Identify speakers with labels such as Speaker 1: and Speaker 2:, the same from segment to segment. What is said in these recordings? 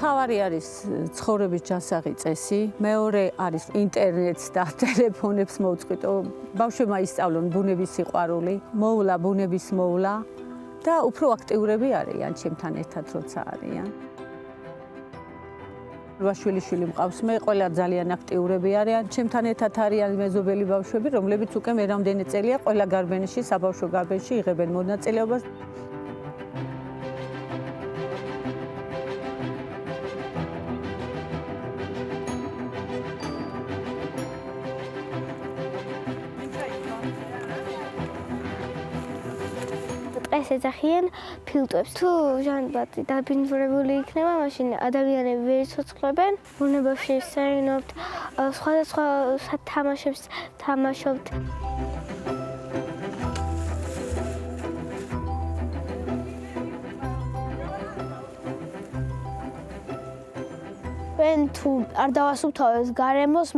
Speaker 1: თავარი არის ცხოვრების ჯანსაღი წესი, მეორე არის ინტერნეტს და ტელეფონებს მოვწყვიტო. ბავშვებმა ისწავლონ ბუნების სიყვარული, მოვლა ბუნების მოვლა და უფრო აქტიურები არიან ჩემთან ერთად როცა არიან. შვილიშვილი მყავს მე, ყველა ძალიან აქტიურები არიან. ჩემთან ერთად არიან მეზობელი ბავშვები, რომლებიც უკვე მე რამდენი წელია ყველა გარბენში, საბავშვო გარბენში იღებენ მონაწილეობას.
Speaker 2: ეს ეძახიან ფილტვებს. თუ ჟანბატი დაბინძურებული იქნება, მაშინ ადამიანები ვერ იცოცხლებენ. ბუნებაში ვსეირნობთ, სხვადასხვა თამაშებს თამაშობთ. ჩვენ თუ არ დავასუფთავებს გარემოს,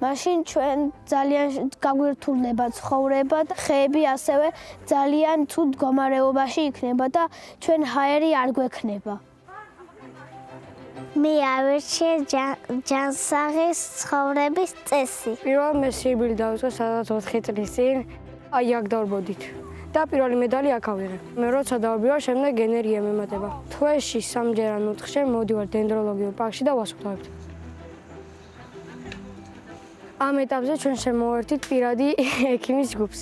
Speaker 2: მაშინ ჩვენ ძალიან გაგვირთულდება ცხოვრება და ხეები ასევე ძალიან ცუდ მდგომარეობაში იქნება და ჩვენ ჰაერი არ გვექნება.
Speaker 3: მე ავირჩიე ჯანსაღის ცხოვრების წესი.
Speaker 4: პირველ მე სიკვდილი დავიწყე სადაც 4 წლის წინ, აი აქ დავბოდით. და პირველი медალი აქ ავიღე. მე როცა დავბირავ, შემდეგ ენერგია მემატება. თვეში 3-ჯერ ან 4-ჯერ მოდივარ დენდროლოგიურ პარკში და ვასუფთავებთ. ამ ეტაპზე ჩვენ შემოვერთით პირადი ექიმის ჯგუფს.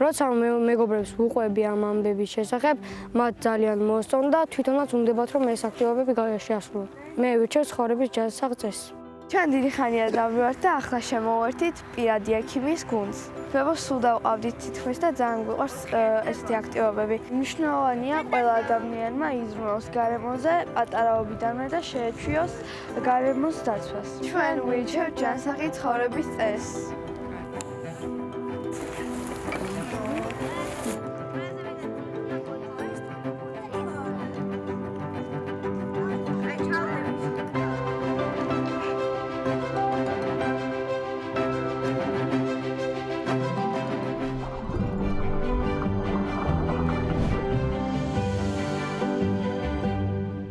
Speaker 4: როცა მეგობრებს ვუყვები ამ ამბების შესახებ, მათ ძალიან მოსწონდა, თვითონაც უნდებათ რომ ეს აქტივობები შეასრულოთ. მე ვირჩევ ცხოვრების ჯანსაღ წესს.
Speaker 5: ჩვენ დიდი ხანია დავბივართ და ახლა შემოვერთით პირადი ექიმის გუნდს. ვებოს სულ დავყავდით თითქმის და ძალიან გვიყვარს ესეთი აქტივობები. მნიშვნელოვანია ყველა ადამიანმა იზრუნოს გარემოზე პატარაობიდანვე და შეეჩვიოს გარემოს დაცვას. ჩვენ ვირჩევთ ჯანსაღი ცხოვრების წესს.